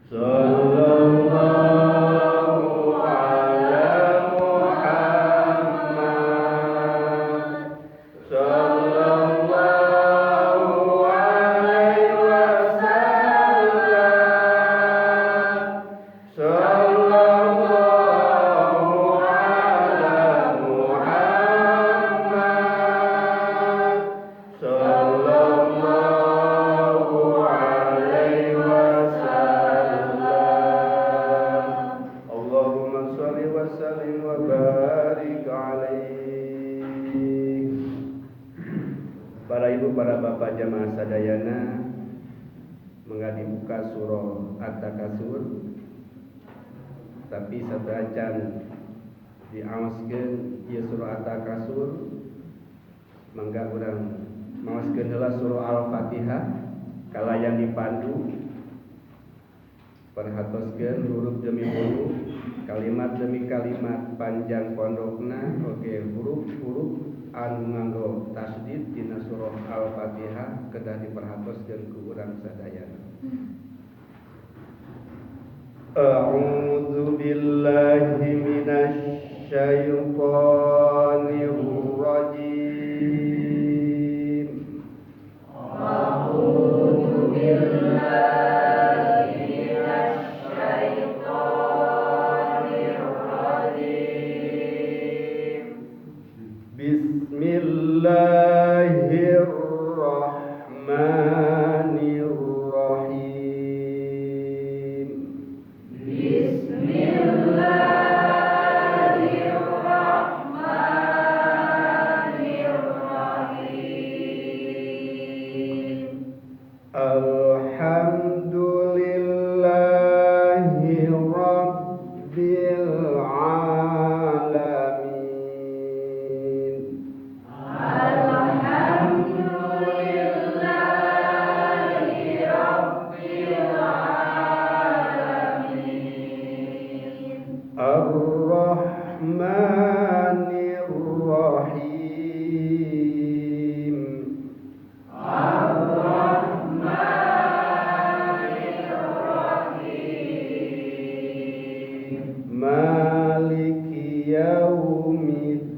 Sallallahu ala Muhammad. Sallallahu alaihi wasallam. Sallallahu ala Muhammad. Sallallahu alaihi wasallam. Allahumma shalli wa sallim wa barik alaihi. Para ibu, para bapak jamaah sadayana, mengadi buka surah At-Takasur, tapi satrajan diawaskeun ieu surah At-Takasur, mangga urang maoskeun heula surah Al-Fatihah kalayan dipandu, perhatoskeun huruf demi huruf, kalimat demi kalimat, panjang pondokna, oke, huruf-huruf anu nganggo tasdid dina surah Al-Fatihah kedah diperhatoskeun ku urang sadayana. A'udzu billahi minasy syaithanir rajim. A'udzu billahi minasy syaithanir rajim. Bismillahirrahmanirrahim. Bismillahirrahmanirrahim. Alhamdulillahi rabbil alamin. Alhamdulillahi rabbil alamin. Ar-Rahmanir Rahim. Ar-Rahmanir Rahim. Maliki yaumiddin.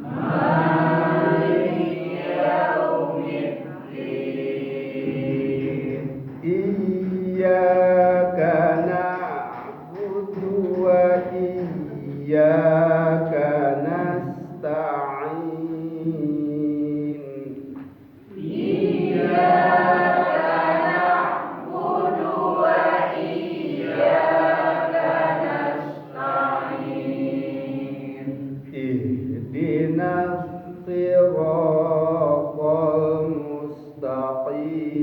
Maliki yaumiddin. Iyyaka na'budu wa iyyaka nasta'in. Iyyaka na'budu wa iyyaka nasta'in. Ihdinas siratal mustaqim.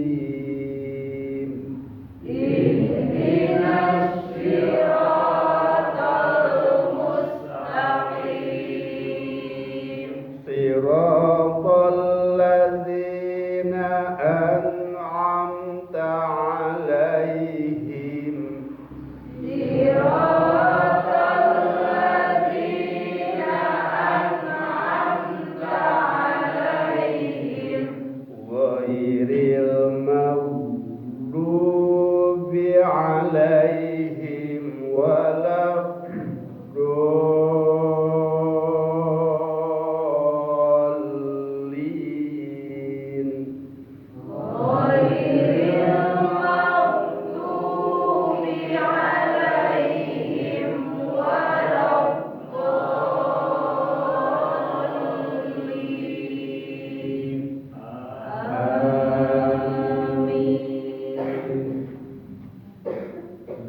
Ihdinas siratal mustaqim. Siratal ladzina an'amta 'alaihim. Siratal ladzina an'amta 'alaihim. Ghairil maghdubi 'alaihim waladdallin. Ghairil maghdubi 'alaihim waladdallin. Amin.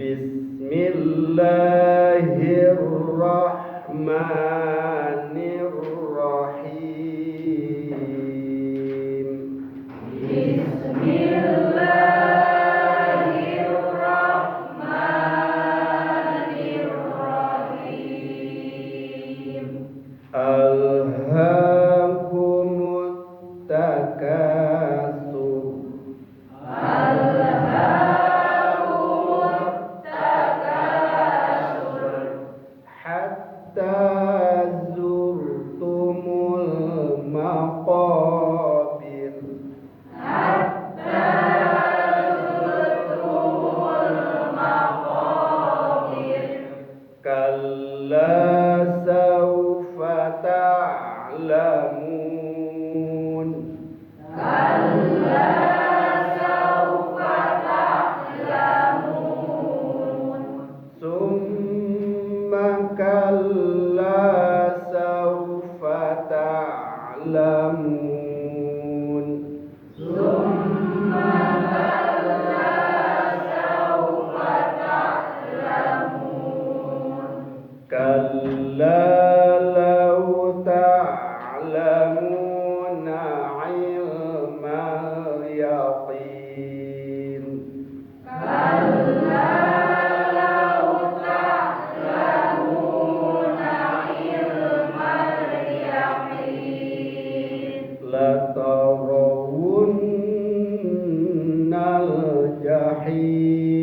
al-jahim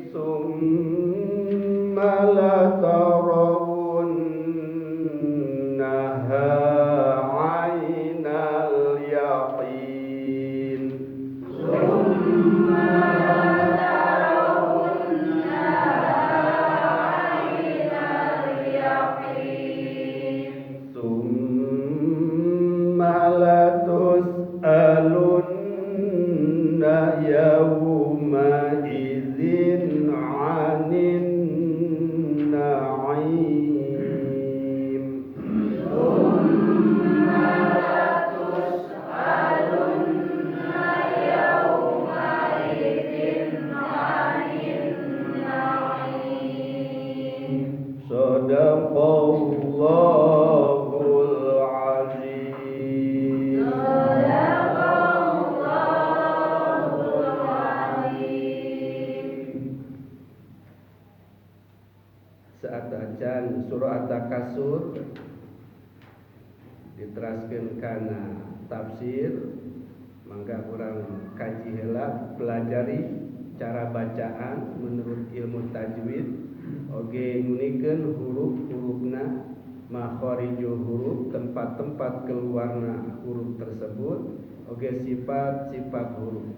summa latarawunnaha 'ainal yaqin summa latus'alunna yawma idzin 'anin na'im Sadaqallahul azim. Saat acan surah At-Takasur diteraskeun kana tafsir mangga urang kaji heula pelajari cara bacaan menurut ilmu tajwid oge ngunikeun huruf-hurufna makharijul huruf tempat-tempat keluarna huruf tersebut oge sifat-sifat huruf.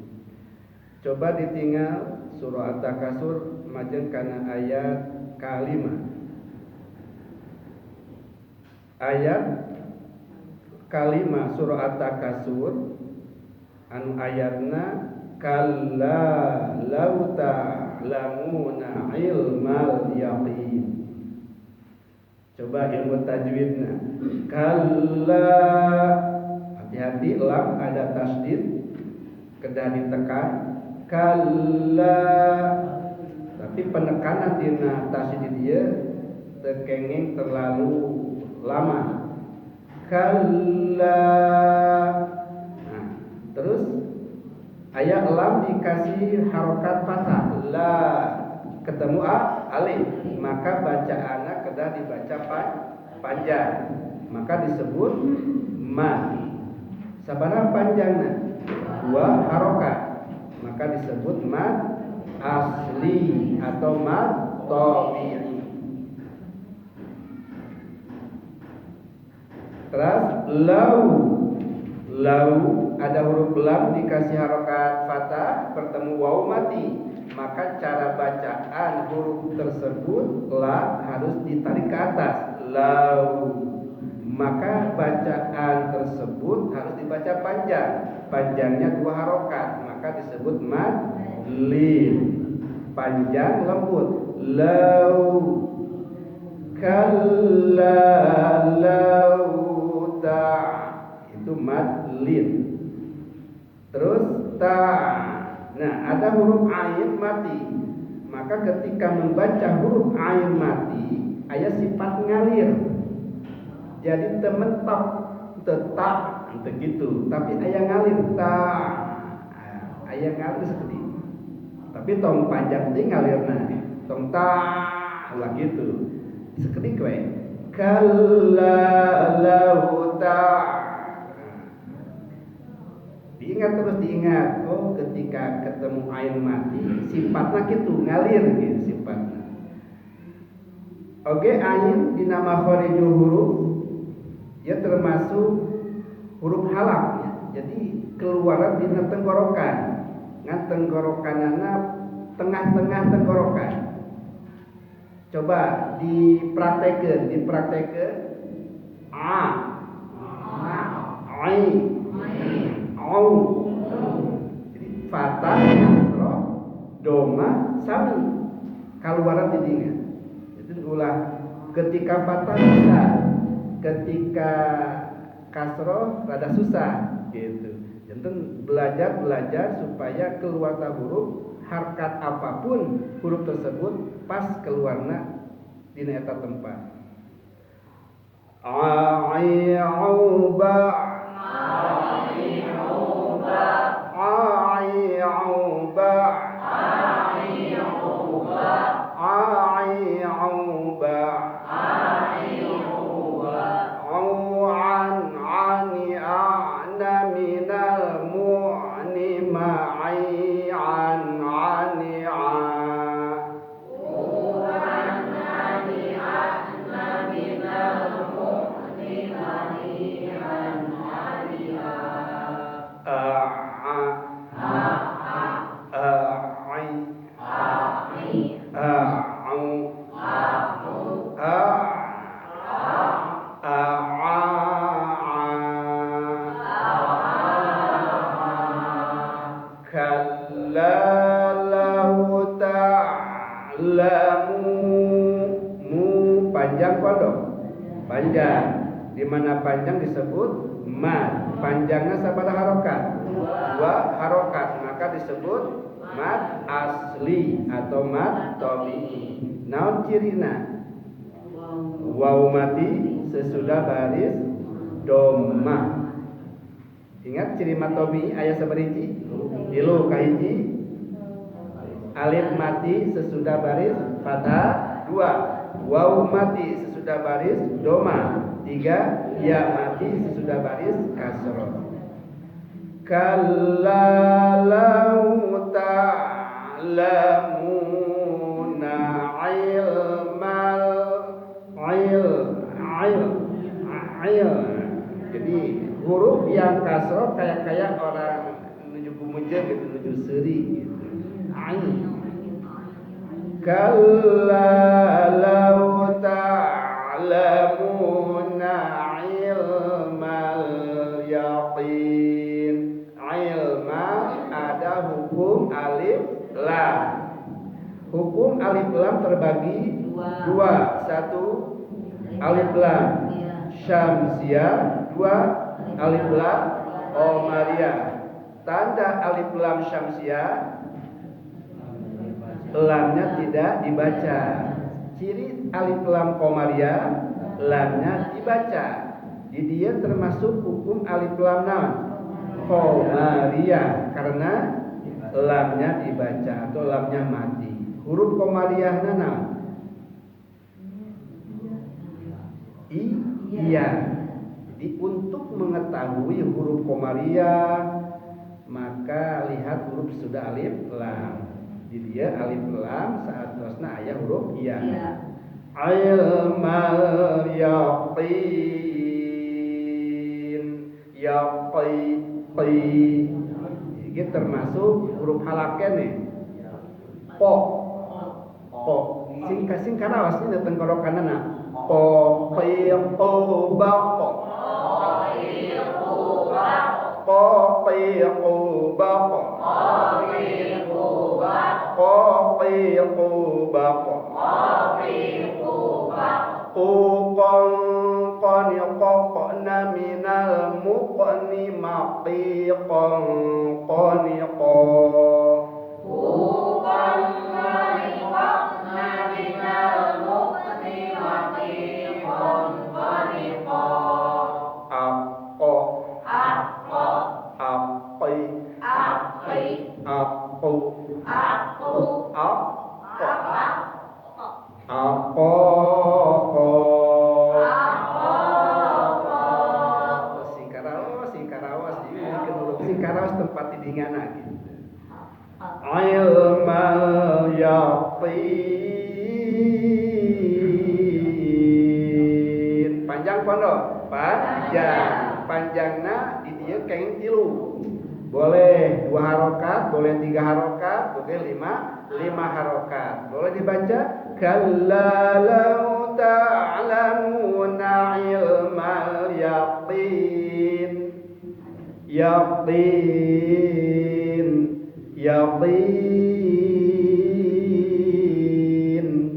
Coba ditinggal surah At-Takasur majen kana ayat kalimat. Ayat kalimat surah At-Takasur anu ayatna kalla law ta'lamuna ilmal yaqin. Coba ilmu tajwidna. Kalla, hati-hati lam ada tasdid kedah ditekan. Kalla, tapi penekanan dina tasdid dia tekenging terlalu lama. Kalla. Nah, terus ayat lam dikasih harokat fathah la ketemu alif maka bacaannya kedah dibaca panjang maka disebut mad. Sabaraha panjangna? Dua harokat maka disebut mad asli atau mad tabi'i. Terus lau ada huruf lam dikasih harokat fathah bertemu waw mati maka cara bacaan huruf tersebut la harus ditarik ke atas lau maka bacaan tersebut harus dibaca panjangnya dua harokat maka disebut mad lim panjang lembut lau kalla lau ta itu mad lin. Terus ta. Nah, ada huruf ain mati. Maka ketika membaca huruf ain mati, aya sifat ngalir. Jadi tementok tetap begitu, tapi aya ngalir ta. Aya ngalir seperti itu. Tapi tong panjang teh ngalirna. Tong ta lah gitu. Seketik we. Kalla lau ta. Diingat, oh ketika ketemu air mati sifatnya gitu ngalir gitu sifatnya. Oke, ain dinama kharijul huruf ya termasuk huruf halak ya. Jadi keluaran dina tenggorokan. Ngan tenggorokanana tengah-tengah tenggorokan. Coba dipraktekeun a ai au. Jadi fathah, kasroh, doma, sami. Kaluaran didinya. Itu ulah ketika fathah bisa, ketika kasroh rada susah gitu. Jadi belajar supaya keluar huruf harkat apapun huruf tersebut pas keluarna dina eta tempat. Ai'uba di mana panjang disebut mad. Panjangnya sabaraha harokat? 2 harokat, maka disebut mad asli atau mad tabi'i. Naon cirina? Waw mati sesudah baris domah. Ingat ciri mad tabi'i aya sabariji? 3 kahiji alif mati sesudah baris fathah, 2 waw mati sesudah baris domah, 3 ya mati sesudah baris kasroh. Kalla lau ta'lamuna jadi huruf yang kasroh kayak orang menuju kumujah gitu, menuju seri gitu. Kalla lau ta'lamuna ilmal yaqin. Ilma ada hukum alif lam. Hukum alif lam terbagi 2. 1 alif lam syamsiah, 2 alif lam qamariyah. Tanda alif lam syamsiah, lamnya tidak dibaca. Ciri alif lam qamariyah, lamnya dibaca. Di dia termasuk hukum alif lam qamariyah karena lamnya dibaca atau lamnya mati. Huruf qamariyahna naon? Iya. Jadi untuk mengetahui huruf qamariyah maka lihat huruf sudah alif lam. Di dia alif lam saat terusna aya huruf iya. Ilmal yaqin, ini termasuk huruf halaken nih. Po sing karawas ini tenggorokanana po ba qaniqna minal muqni maqiqan qaniqa singkaraos tempat tidingana gitu. Ilmal yaqin. Panjang pondok? Panjangna di dieu kenging 3. Boleh 2 harokat, boleh 3 harokat, boleh 5 harokat. Boleh dibaca kalla lau ta'lamuna ilmal yaqin. Yaqin.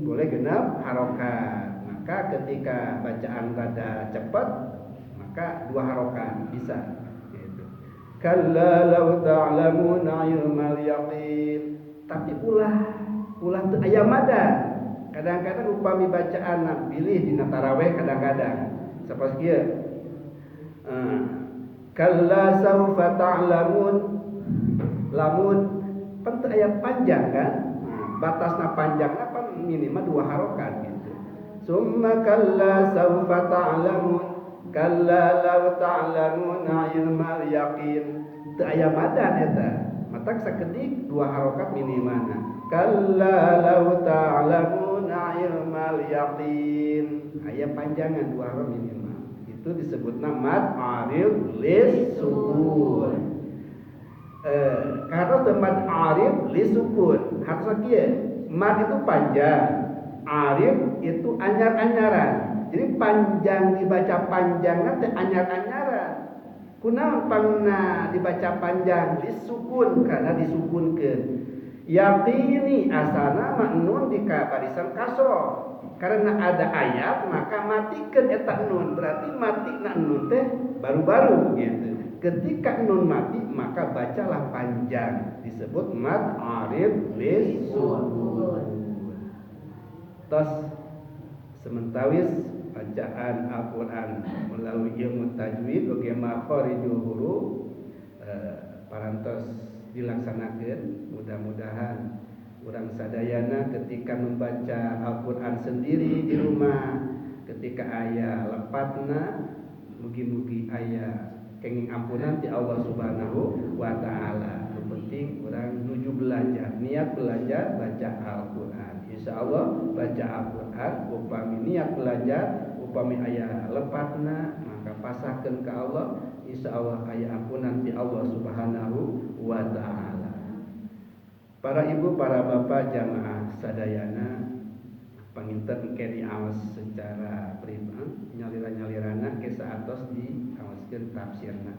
Boleh genap harokat. Maka ketika bacaan rada cepat maka 2 harokat bisa. Kalla law ta'lamuna ilmal yaqin. Tapi ulah teu aya madan. Kadang-kadang upami bacaan pilih dina tarawih kadang-kadang. Sapas kieu. Kalla saufa ta'lamun. Lamun pan teu aya panjang kan? Batasna panjangna pan minimal 2 harokat gitu. Summa kalla saufa ta'lamun. Kalla law ta'lamuna ilmal yaqin. Teu aya madan eta. Matak sakedik 2 harokat minimalna. Kalla law ta'lamuna ilmal yaqin. Aya panjangan 2 harokat minimal. Itu disebutna mad arid lis sukun. Karena mad arid lis sukun. Harusna kieu. Mad itu panjang. Arid itu anyar-anyaran. Jadi panjang dibaca panjang nanti anyar-anyaran. Kunaon pangna dibaca panjang disukun karena disukunkeun. Yaqini asana nun di barisan kasroh. karena ada ayat maka matikeun eta nun, berarti matina nun teh baru-baru gitu. Ketika nun mati maka bacalah panjang, disebut mad arif lis sukun. Tos sementawis bacaan Al-Quran melalui ilmu tajwid oge makharijul huruf parantos dilaksanakeun. Mudah-mudahan urang sadayana ketika membaca Al-Quran sendiri di rumah, ketika aya lepatna mugi-mugi aya kenging ampunan ti Allah Subhanahu wa taala. Yang penting urang nuju belajar, niat belajar baca Al-Quran. Insyaallah baca Al-Quran upami niat belajar, upami aya lepatna maka pasahkeun ka Allah, insyaallah aya ampunan ti Allah Subhanahu wa taala. Para ibu, para bapak jamaah sadayana panginten engke diaos secara pribadi nyalira-nyalirana ke saatos diaoskeun tafsirna.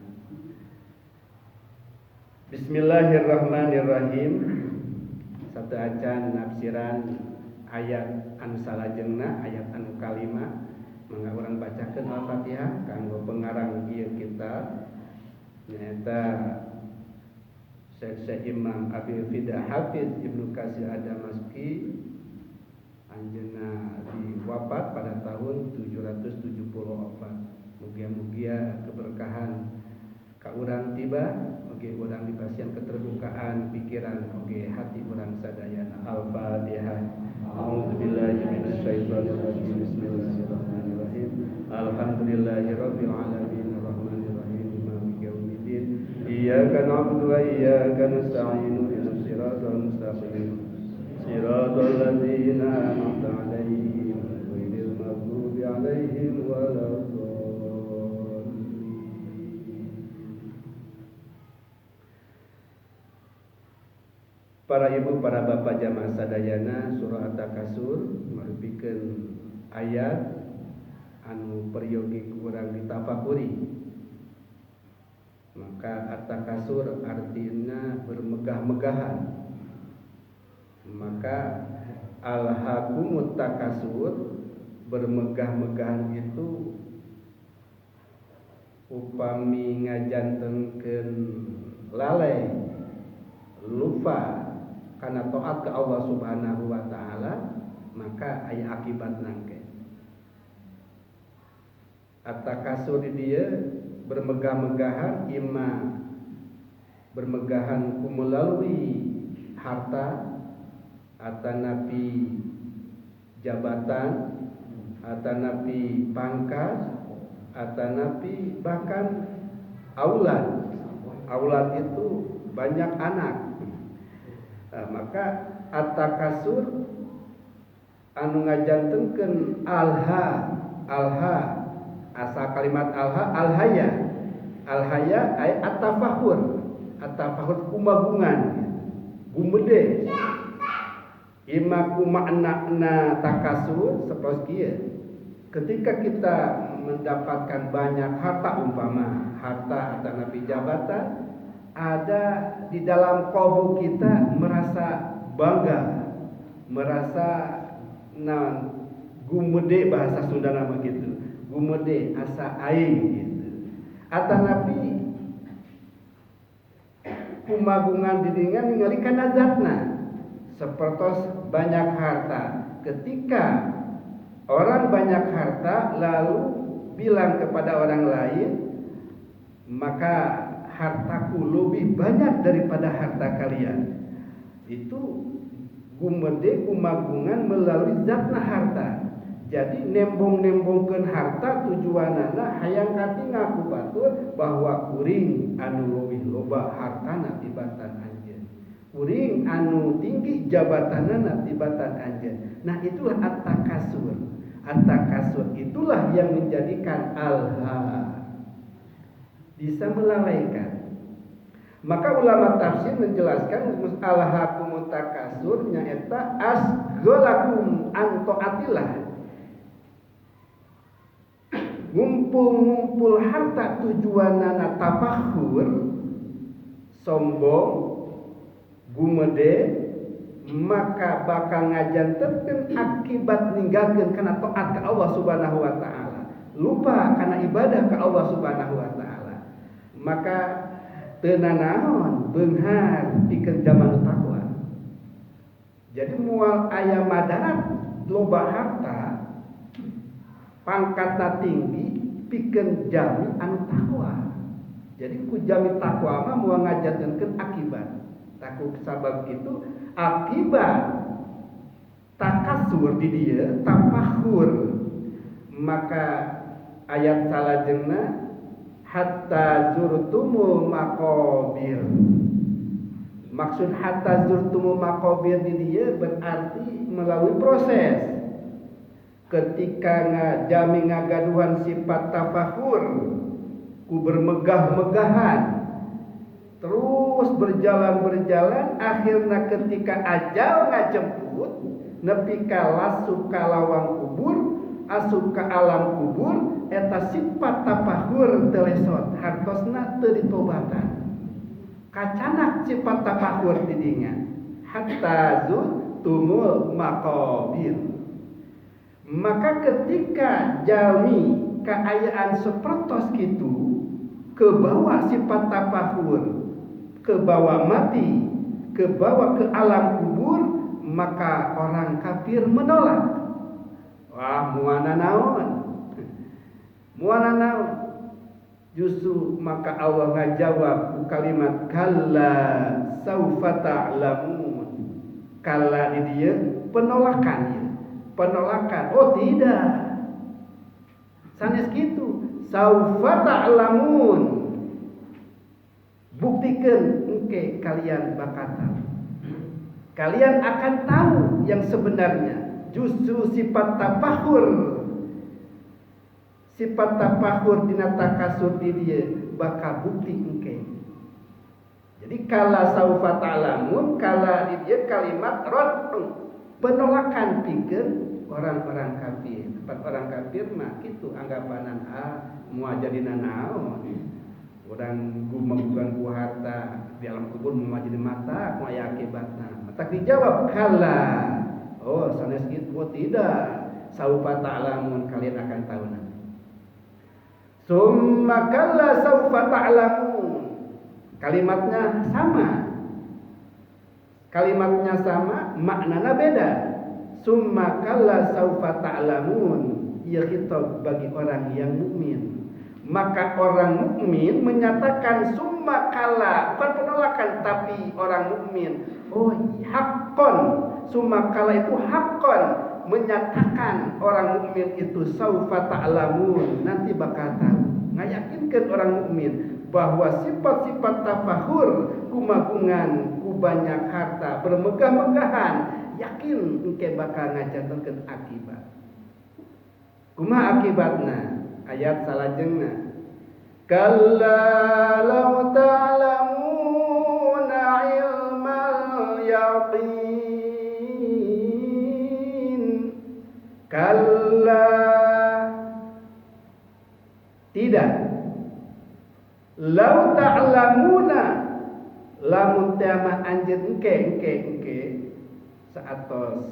Bismillahirrahmanirrahim. Satu acan nafsiran ayat anu salajengna, ayat anu kalima mangga urang bacakeun Al-Fatihah kanggo pengarang ieu kitab nyaeta Syekh Imam Abil Fida Hafiz Ibnu Katsir Ad-Damaski. Anjeunna diwafat pada tahun 774. Mugia-mugia keberkahan ka urang tiba, oge urang dipasihan keterbukaan pikiran, oge hati urang sadayana. Al-Fatihah. A'udzubillahi minasyaitonir rajim. Bismillahirrahmanirrahim. Alhamdulillahirabbil alamin arrahmanir rahim maliki yaumiddin. Iyyaka na'budu wa iyyaka nasta'in. Ihdinas siratal mustaqim. Siratal ladzina an'amta 'alaihim ghairil maghdubi 'alaihim waladdallin. Para ibu, para bapak jamaah sadayana, surah At-Takasur marupikeun ayat anu peryogi kurang ditafakuri. Maka At-Takasur artinya bermegah-megahan. Maka alhaqumut takasur, bermegah-megahan itu upami ngajantengkeun lalai lupa karena taat ke Allah Subhanahu wa taala, maka aya akibatna ke. At-takasur dia bermegah-megahan, imma bermegahan melalui harta, atanapi jabatan, atanapi pangkat, atanapi bahkan aulad. Aulad itu banyak anak. Maka at-takasur anu ngajantengkeun alha asal kalimat alhaya ay at-tafahur kumagungan gumede ima kumakna takasur sapertos kieu. Ketika kita mendapatkan banyak harta, umpama harta atau nabi jabatan, ada di dalam kalbu kita merasa bangga, merasa gumede, bahasa Sunda nama gitu, gumede asa aing gitu. Atanapi kumagungan didingan ningali kana zatna sapertos banyak harta. Ketika orang banyak harta lalu bilang kepada orang lain, maka hartaku lebih banyak daripada harta kalian. Itu gumede kumagungan melalui zatna harta. Jadi nembong-nembongkeun harta tujuanana hayang kati ngaku batur bahwa kuring anu leuwih loba hartana tibatan anjeun. Kuring anu tinggi jabatanana tibatan anjeun. Nah, itulah at-takasur. At-takasur itulah yang menjadikan alha bisa melalaikan. Maka ulama tafsir menjelaskan alhaqumut takasur nyaeta asghalakum an taatillah. Ngumpul-ngumpul harta tujuanana tafakhur, sombong, gumede, maka bakal ngajantetkeun akibat ninggalkeun kana taat ka Allah Subhanahu wa taala, lupa kana ibadah ka Allah Subhanahu wa taala, maka teu nanaon beunghar pikeun zaman takwa. Jadi moal aya madarat loba harta pangkatna tinggi pikeun jami anu takwa. Jadi ku jami takwa mah moal ngajantenkeun akibat. Taku sabab itu akibat takasur di dia tafakhur, maka ayat salajengna hatta zurtumul maqabir. Maksud hatta zurtumul maqabir di dia berarti melalui proses. Ketika ngajami ngagaduhan sifat tafakhur, ku bermegah-megahan, terus berjalan akhirnya ketika ajal ngajemput nepi ka lasuk ka lawang kubur, asup ka alam kubur, eta sifat tafakhur teu lesot, hartosna teu ditobatan. Kacanak sifat tafakhur di dinya hatta zurtumul maqabir. Maka ketika jalmi kaayaan sapertos kitu kebawa sifat tafakhur, kebawa mati, kebawa ke alam kubur, maka orang kafir menolak. Wah, muana naon? Muana naon? Justru maka Allah ngajawab kalimat kalla saufa ta'lamun. Kalla di dia penolakan ya. Penolakan. Oh tidak. Sanes kitu. Saufa ta'lamun. Buktikan engke kalian bakal tahu. Kalian akan tahu yang sebenarnya. Justru sifat tafakhur, sifat tafakhur dina takasur di dia bakal bukti engke. Jadi kala saufa ta'lamun, kala di dia kalimat rad, penolakan pikeun orang-orang kafir. Tempat orang kafir mah kitu anggapanan moal jadina naon. Urang gumegugan ku harta di alam kubur moal jadi mata ku aya akibatna. Tak dijawab kala. Oh, sanes kitu tidak. Saufa ta'lamun, kalian akan tahu nanti. Summa kalla saufa ta'lamun. Kalimatnya sama. Kalimatnya sama, maknanya beda. Summa kalla saufa ta'lamun. Ia khitab bagi orang yang mukmin. Maka orang mukmin menyatakan summa kalla, bukan penolakan tapi orang mukmin. Oh, haqqan. Summa kalla itu haqqan, menyatakan orang mukmin itu saufa ta'lamun, nanti bakal tahu. Ngayakinkan orang mukmin bahwa sifat-sifat tafakhur, kumagungan, ku banyak harta, bermegah-megahan, yakin engke bakal ngajantenkeun akibat. Kumaha akibatna? Ayat salajengna. Kalla law ta'lamuna ilmal yaqin. Kalla, tidak. Law ta'lamuna, lamun teh mah anjeun engke saatos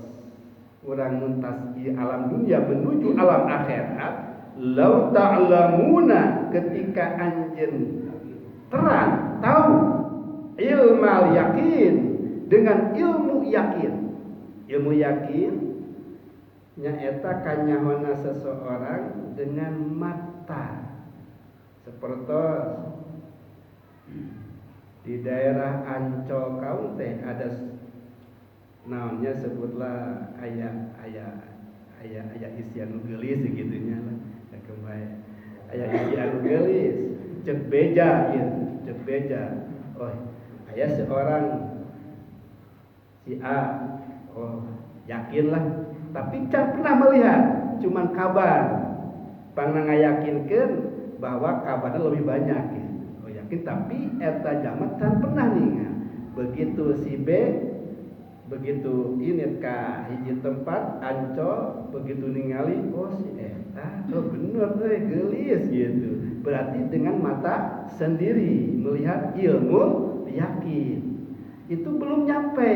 urang muntas di alam dunia menuju alam akhirat. Law ta'lamuna, ketika anjeun terang tahu ilmal yakin, dengan ilmu yakin. Ilmu yakin nyaeta kanyahona seseorang dengan mata. Seperti di daerah Ancol kaum teh ada namanya sebutlah ayah isian gelis segitunya lah. Ayah isian gelis, cek beja ya, cek beja. Oh, ayah seorang si A, oh yakinlah, tapi can pernah melihat, cuman kabar. Pangna ngayakinkeun bahwa kabarnya lebih banyak ya. Oh yakin, tapi eta jamat can pernah ningal. Begitu si B, begitu ini ka hiji tempat Ancol, begitu ningali oh si eta oh bener gelis gitu. Berarti dengan mata sendiri melihat ilmu yakin. Itu belum nyampe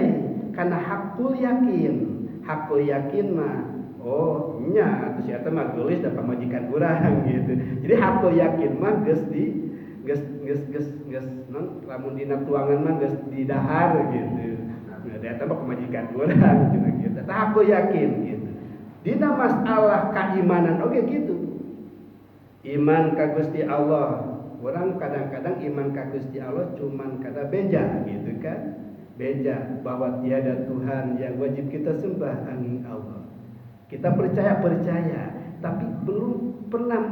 karena hakul yakin mah oh nya atuh sia teh mah geulis da pamajikan urang gitu. Jadi hakul yakin mah geus lamun dina tuangan mah geus di dahar gitu. Nah, eta mah pamajikan urang gitu. Tah hakul yakin gitu. Dina masalah keimanan oge gitu. Iman ka Gusti Allah. Orang kadang-kadang iman ka Gusti Allah cuman kada beja gitu kan. Beja bahwa tiada Tuhan yang wajib kita sembah angin Allah. Kita percaya, tapi belum pernah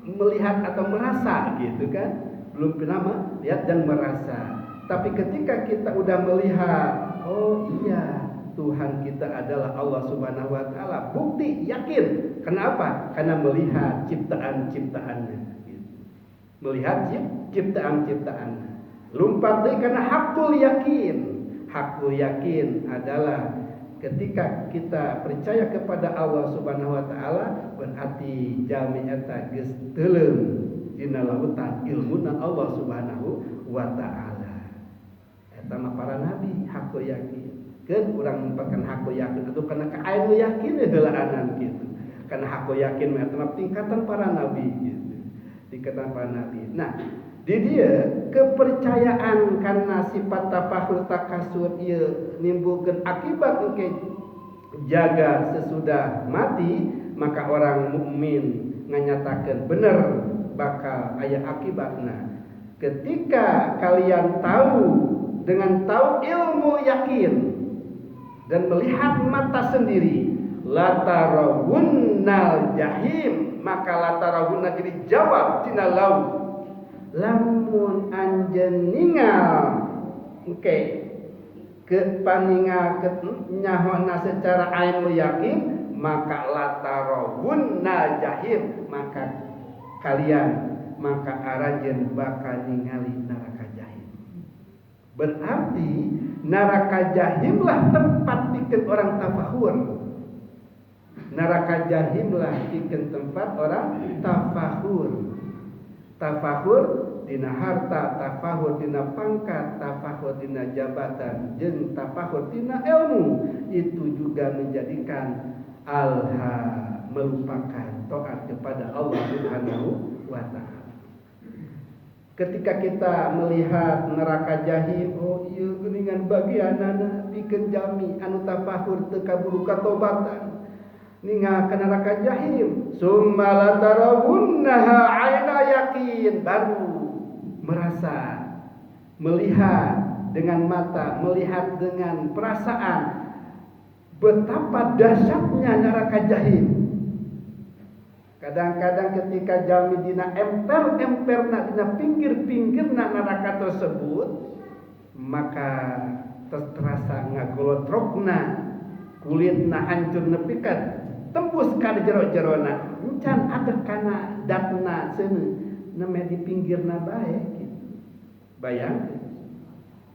melihat atau merasa gitu kan. Belum pernah melihat dan merasa. Tapi ketika kita udah melihat, oh iya, Tuhan kita adalah Allah Subhanahu wa taala. Bukti, yakin. Kenapa? Karena melihat ciptaan-ciptaannya gitu. Melihat ciptaan-ciptaannya. Lumpat deui karena hakul yakin. Hakul yakin adalah ketika kita percaya kepada Allah Subhanahu wa taala berarti jalmi eta geus teuleum dina lautan ilmuna Allah Subhanahu wa taala. Eta mah para nabi hakul yakin. Keun urang nempakeun hakul yakin atuh kana ka anu yakin heulaanan kitu. Kana hakul yakin mah eta mah tingkatan para nabi gitu. Tingkatan para nabi. Nah, di dia kepercayaan karena sifat tafakur takasur ieu nimbulkeun akibat engke jaga sesudah mati, maka orang mukmin nganyatakeun bener bakal aya akibatna. Ketika kalian tahu dengan tahu ilmu yakin dan melihat mata sendiri, latarawunnal jahim, maka latarawunna jadi jawab tina laut. Lamun anjeun ningal ke paningal ke nyahona secara ainul yakin, maka latarawunna jahim, maka kalian maka arajeun bakal ningali neraka jahim. Berarti neraka jahimlah tempat bikin orang tafahur. Neraka jahimlah bikin tempat orang tafahur. Tafahur dina harta, tafahur dina pangkat, tafahur dina jabatan, jeung tafahur dina ilmu, itu juga menjadikan melupakan taat kepada Allah Subhanahu wa taala. Ketika kita melihat neraka jahim, oh ieu geuningan bagianana pikeun jalmi anu tafahur teu kaburu katobatan. Ninggalkan neraka jahim, summa latarawunnaha aina yakin, baru merasa, melihat dengan mata, melihat dengan perasaan betapa dahsyatnya neraka jahim. Kadang-kadang ketika jalmi dina emper-emperna, dina pinggir-pinggirna neraka tersebut, maka terasa ngagolotrokna, kulitna hancur nepikan tembus ka jero-jerona, encan adeg kana datna seuneu neme di pinggirna bae gitu. Bayang.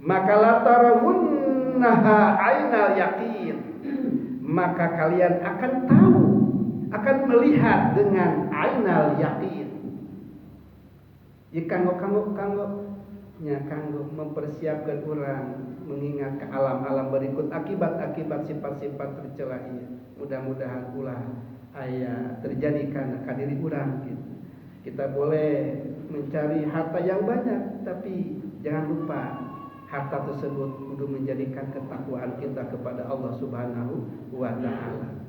Maka latarawunnaha ainal yakin, maka kalian akan tahu, akan melihat dengan ainal yakin. Jika kanggo mempersiapkan orang mengingat ke alam-alam berikut akibat-akibat sifat-sifat tercela ini. Mudah-mudahan ulah aya terjadi karena diri orang gitu. Kita boleh mencari harta yang banyak, tapi jangan lupa harta tersebut kudu menjadikan ketakwaan kita kepada Allah Subhanahu wa taala.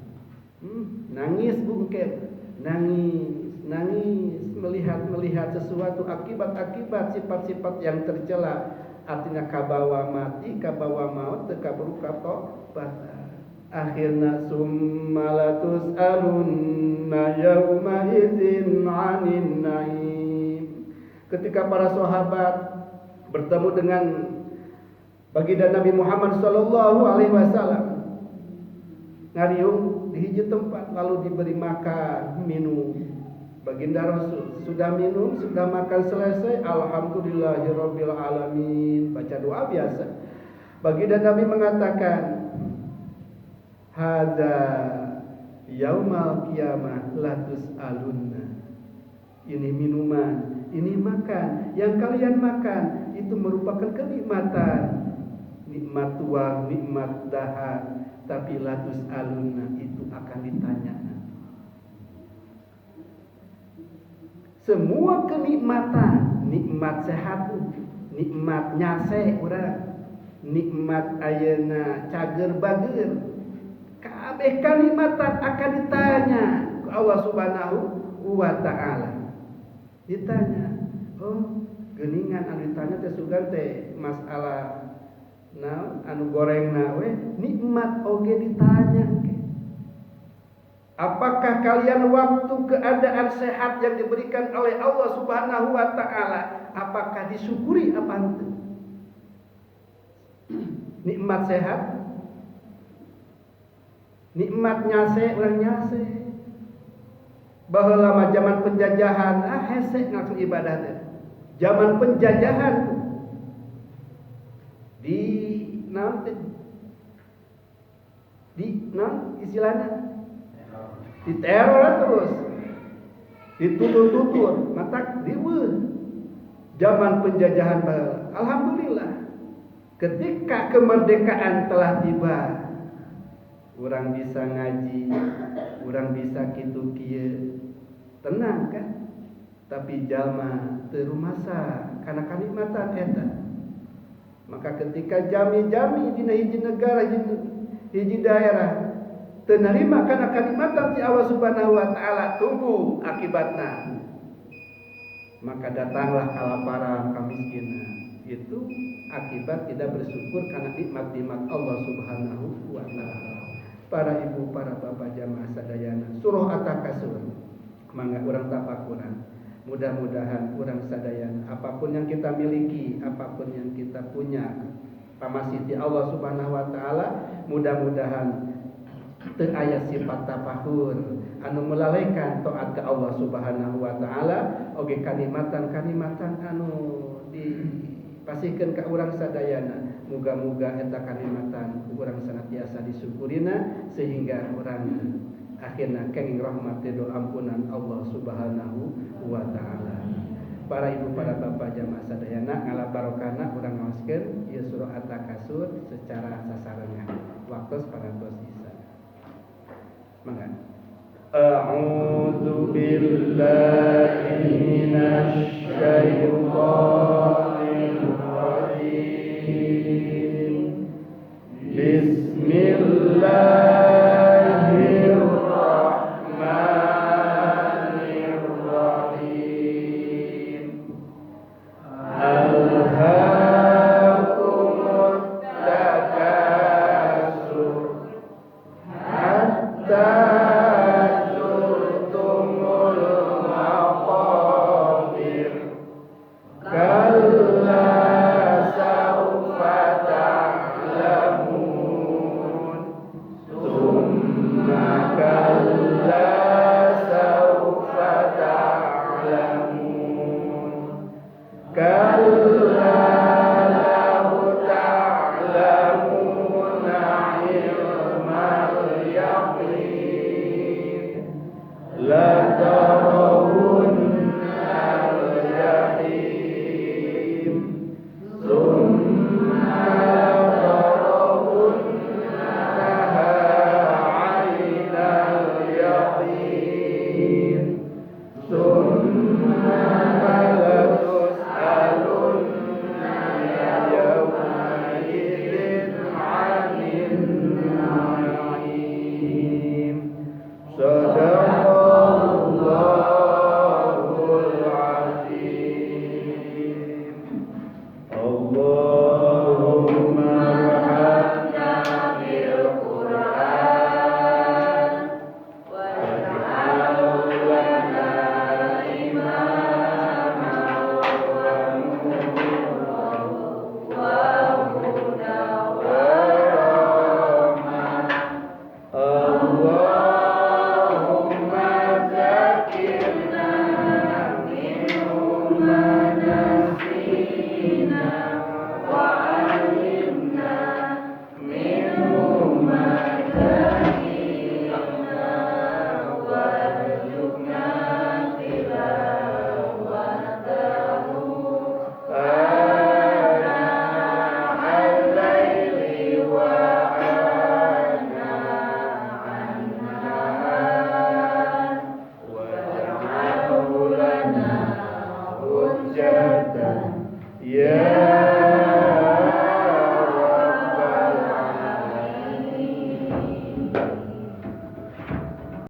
Nangis bungkep, nangis melihat sesuatu akibat-akibat sifat-sifat yang tercela, artinya kabawa mati, kabawa maut, kaburu katobat. Akhirna summalatus alunna yauma idzin 'anin naim. Ketika para sahabat bertemu dengan baginda Nabi Muhammad sallallahu alaihi wasallam, ngariung di hiji tempat lalu diberi makan, minum. Baginda Rasul sudah minum, sudah makan selesai, alhamdulillahirabbil alamin, baca doa biasa. Baginda Nabi mengatakan, hadza yaumal qiyamah la tus'alunna. Ini minuman, ini makan, yang kalian makan itu merupakan kenikmatan. nikmat tua, nikmat dahar, tapi latus aluna itu akan ditanya. Semua kenikmatan, nikmat sehat, nikmat nyase urang, nikmat ayeuna cager bager, kabeh kenikmatan akan ditanya ke Allah Subhanahu wa taala. Ditanya, oh geuningan anu ditanya teh sugan teh masalah anu gorengna we nikmat oge ditanya. Apakah kalian waktu keadaan sehat yang diberikan oleh Allah Subhanahu wa taala apakah disyukuri apa itu? Nikmat sehat, nikmat nyase urang nyase. Baheula mah zaman penjajahan hese ngaku ibadah teh. Zaman penjajahan di naon istilahnya diteror terus, ditutur-tutur, matak diweuh. Zaman penjajahan baheula. Alhamdulillah, ketika kemerdekaan telah tiba, urang bisa ngaji, urang bisa kitu kieu, tenang kan? Tapi jalma teu rumasa kana kanikmatan eta. Maka ketika jami-jami dina hiji negara, hiji daerah tenarima kana kanikmatan ti Allah Subhanahu wa taala, tunggu akibatna. Maka datanglah kelaparan, kemiskinan. Itu akibat tidak bersyukur karena nikmat-nikmat Allah Subhanahu wa taala. Para ibu, para bapak jamaah sadayana, surah At-Takasur. Mangga urang tafakuran. Mudah-mudahan urang sadayana apapun yang kita miliki, apapun yang kita punya, pamasih Allah Subhanahu wa taala, mudah-mudahan teu aya sifat tafakur anu melalaikan taat ke Allah Subhanahu wa taala, oge kanikmatan-kanikmatan anu dipasihkeun ka urang sadayana. Muga-muga eta kanikmatan urang senantiasa disyukurina sehingga urang akhirna kenging rahmat ridho ampunan Allah Subhanahu wa taala. Para ibu, para bapak jamaah sadayana, ngala barokahna urang ngaoskeun ieu surah At-Takasur secara sasarengan. Waktos parantos isa. Mangga. A'udzu billahi minasy syaithanir rajim. Bismillahirrahmanirrahim. Alhaakumut takasur hatta zurtumul maqabir. Kalla sawfa ta'lamun. Tsumma kalla sawfa ta'lamun. Kalla